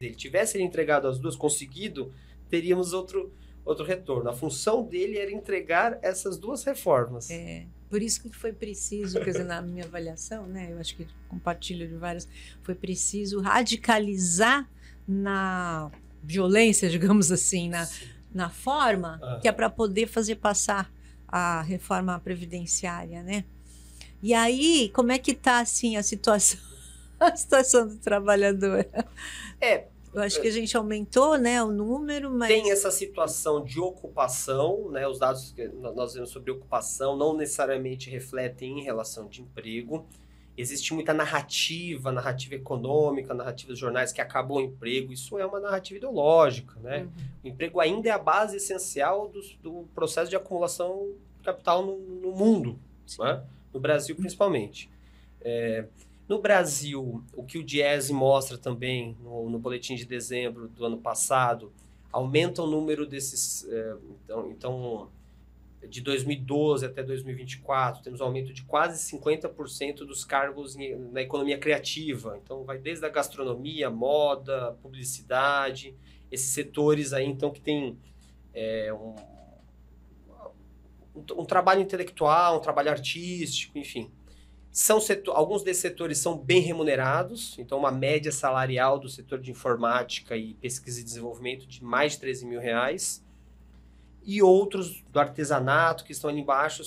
ele tivesse ele entregado as duas, conseguido, teríamos outro retorno. A função dele era entregar essas duas reformas. Por isso que foi preciso, quer dizer, na minha avaliação, né, eu acho que compartilho de várias, foi preciso radicalizar na violência, digamos assim, na forma, que é para poder fazer passar a reforma previdenciária, né? E aí, como é que está assim, a situação do trabalhador? Eu acho que a gente aumentou, né, o número, mas... Tem essa situação de ocupação, né? Os dados que nós vemos sobre ocupação não necessariamente refletem em relação de emprego. Existe muita narrativa econômica, narrativa dos jornais que acabou o emprego. Isso é uma narrativa ideológica, né? O emprego ainda é a base essencial do processo de acumulação de capital no mundo, né? No Brasil principalmente. No Brasil, o que o Diese mostra também no boletim de dezembro do ano passado, aumenta o número desses... Então, de 2012 até 2024, temos um aumento de quase 50% dos cargos na economia criativa. Então, vai desde a gastronomia, moda, publicidade, esses setores aí, então, que tem um trabalho intelectual, um trabalho artístico, enfim. Alguns desses setores são bem remunerados, então uma média salarial do setor de informática e pesquisa e desenvolvimento de mais de R$13.000, e outros do artesanato que estão ali embaixo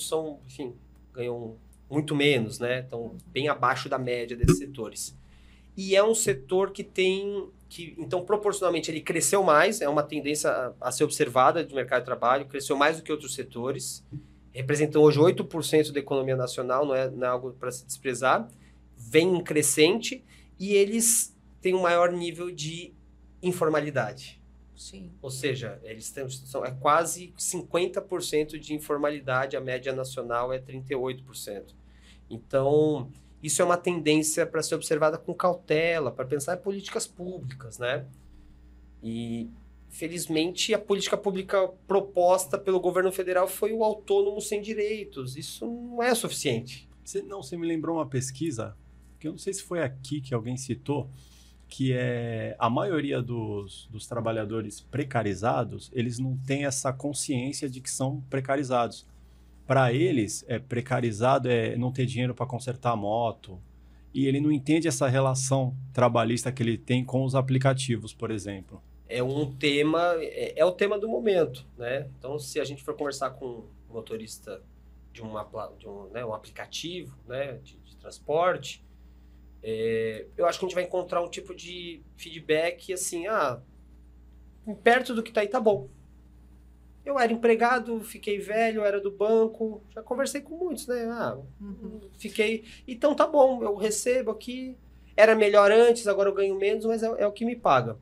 ganham muito menos, né? Estão bem abaixo da média desses setores. E é um setor então proporcionalmente ele cresceu mais, é uma tendência a ser observada do mercado de trabalho, cresceu mais do que outros setores, representam hoje 8% da economia nacional, não é algo para se desprezar, vem em crescente, e eles têm um maior nível de informalidade. Sim. Ou seja, eles é quase 50% de informalidade, a média nacional é 38%. Então, isso é uma tendência para ser observada com cautela, para pensar em políticas públicas, né? E felizmente, a política pública proposta pelo governo federal foi o autônomo sem direitos. Isso não é suficiente. Você me lembrou uma pesquisa, que eu não sei se foi aqui que alguém citou, que é a maioria dos trabalhadores precarizados, eles não têm essa consciência de que são precarizados. Para eles, precarizado é não ter dinheiro para consertar a moto, e ele não entende essa relação trabalhista que ele tem com os aplicativos, por exemplo. É um tema, é o tema do momento, né? Então, se a gente for conversar com um motorista de um aplicativo, né, de transporte, eu acho que a gente vai encontrar um tipo de feedback assim, perto do que tá aí tá bom. Eu era empregado, fiquei velho, era do banco, já conversei com muitos, né? Fiquei, então tá bom, eu recebo aqui, era melhor antes, agora eu ganho menos, mas é o que me paga.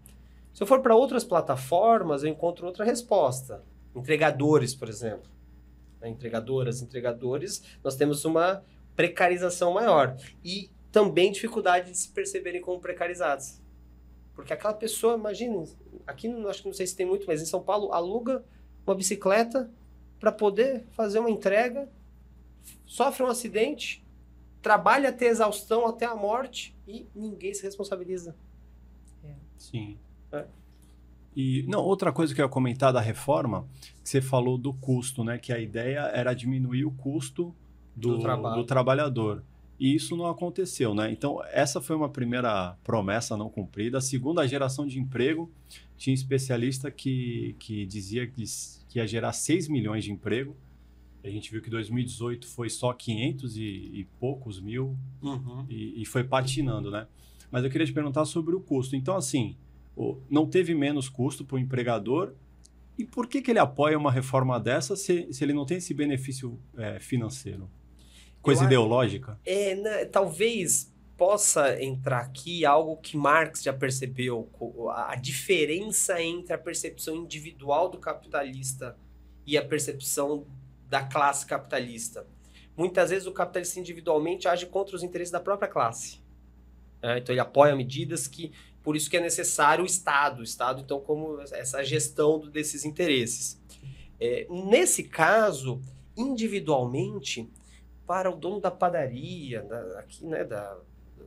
Se eu for para outras plataformas, eu encontro outra resposta. Entregadores, por exemplo. Entregadores, nós temos uma precarização maior. E também dificuldade de se perceberem como precarizados. Porque aquela pessoa, imagina, aqui acho que não sei se tem muito, mas em São Paulo, aluga uma bicicleta para poder fazer uma entrega, sofre um acidente, trabalha até a exaustão, até a morte, e ninguém se responsabiliza. Sim. E outra coisa que eu ia comentar da reforma, que você falou do custo, né? Que a ideia era diminuir o custo do trabalhador. E isso não aconteceu, né? Então, essa foi uma primeira promessa não cumprida. A segunda, a geração de emprego. Tinha especialista que dizia que ia gerar 6 milhões de emprego. A gente viu que 2018 foi só 500 e poucos mil. E foi patinando, né? Mas eu queria te perguntar sobre o custo. Então, assim, não teve menos custo para o empregador. E por que ele apoia uma reforma dessa se ele não tem esse benefício financeiro? Coisa ideológica? Talvez possa entrar aqui algo que Marx já percebeu, a diferença entre a percepção individual do capitalista e a percepção da classe capitalista. Muitas vezes o capitalista individualmente age contra os interesses da própria classe. Então ele apoia medidas por isso que é necessário o Estado, então, como essa gestão desses interesses. Nesse caso, individualmente, para o dono da padaria,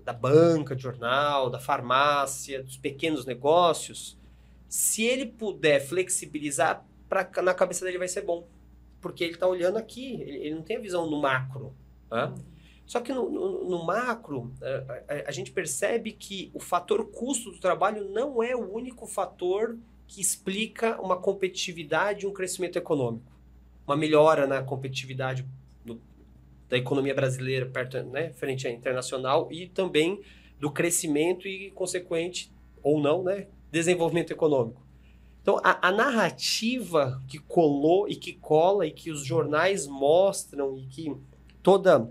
da banca de jornal, da farmácia, dos pequenos negócios, se ele puder flexibilizar, na cabeça dele vai ser bom. Porque ele está olhando aqui, ele não tem a visão no macro. Né? Só que no macro, a gente percebe que o fator custo do trabalho não é o único fator que explica uma competitividade e um crescimento econômico. Uma melhora na competitividade da economia brasileira frente à internacional e também do crescimento e consequente, ou não, né, desenvolvimento econômico. Então, a narrativa que colou e que cola e que os jornais mostram e que toda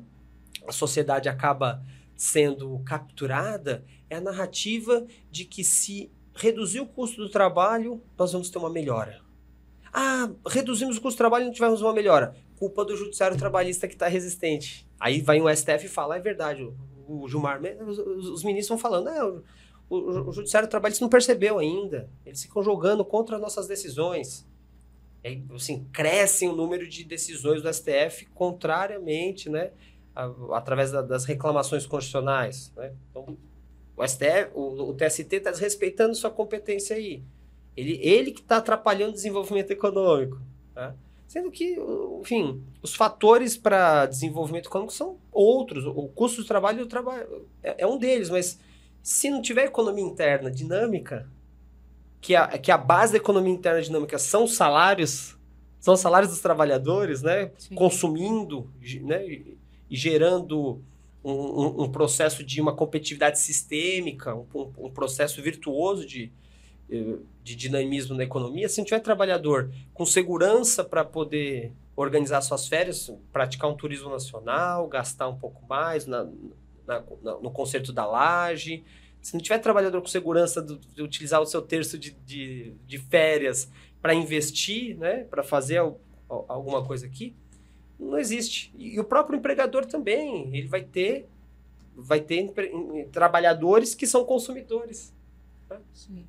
a sociedade acaba sendo capturada é a narrativa de que se reduzir o custo do trabalho, nós vamos ter uma melhora. Reduzimos o custo do trabalho e não tivemos uma melhora. Culpa do judiciário trabalhista que está resistente. Aí vai um STF e fala, é verdade, o Gilmar, os ministros vão falando, o judiciário trabalhista não percebeu ainda. Eles ficam jogando contra nossas decisões. Assim, crescem o número de decisões do STF contrariamente, né, através das reclamações constitucionais. Né? Então, o STF, o TST está desrespeitando sua competência aí. Ele que está atrapalhando o desenvolvimento econômico. Tá? Sendo que, enfim, os fatores para desenvolvimento econômico são outros. O custo do trabalho é um deles, mas se não tiver economia interna dinâmica, que a base da economia interna dinâmica são os salários dos trabalhadores, né, consumindo, né, e gerando um processo de uma competitividade sistêmica, um processo virtuoso de dinamismo na economia. Se não tiver trabalhador com segurança para poder organizar suas férias, praticar um turismo nacional, gastar um pouco mais no concerto da laje, se não tiver trabalhador com segurança de utilizar o seu terço de férias para investir, né, para fazer alguma coisa aqui, não existe. E o próprio empregador também, ele vai ter trabalhadores que são consumidores. Sim.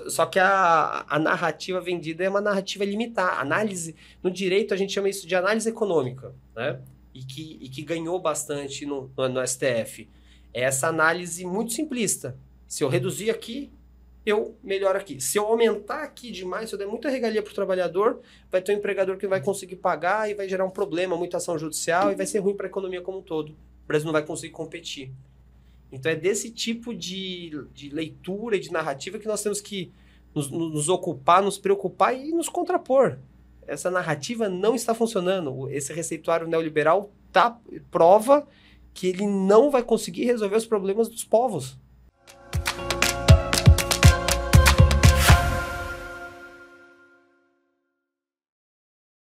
Só que a narrativa vendida é uma narrativa limitada. Análise, no direito a gente chama isso de análise econômica, né? E que ganhou bastante no STF. É essa análise muito simplista. Se eu reduzir aqui, eu melhoro aqui. Se eu aumentar aqui demais, se eu der muita regalia para o trabalhador, vai ter um empregador que vai conseguir pagar e vai gerar um problema, muita ação judicial e vai ser ruim para a economia como um todo. O Brasil não vai conseguir competir. Então é desse tipo de leitura e de narrativa que nós temos que nos ocupar, nos preocupar e nos contrapor. Essa narrativa não está funcionando. Esse receituário neoliberal prova que ele não vai conseguir resolver os problemas dos povos.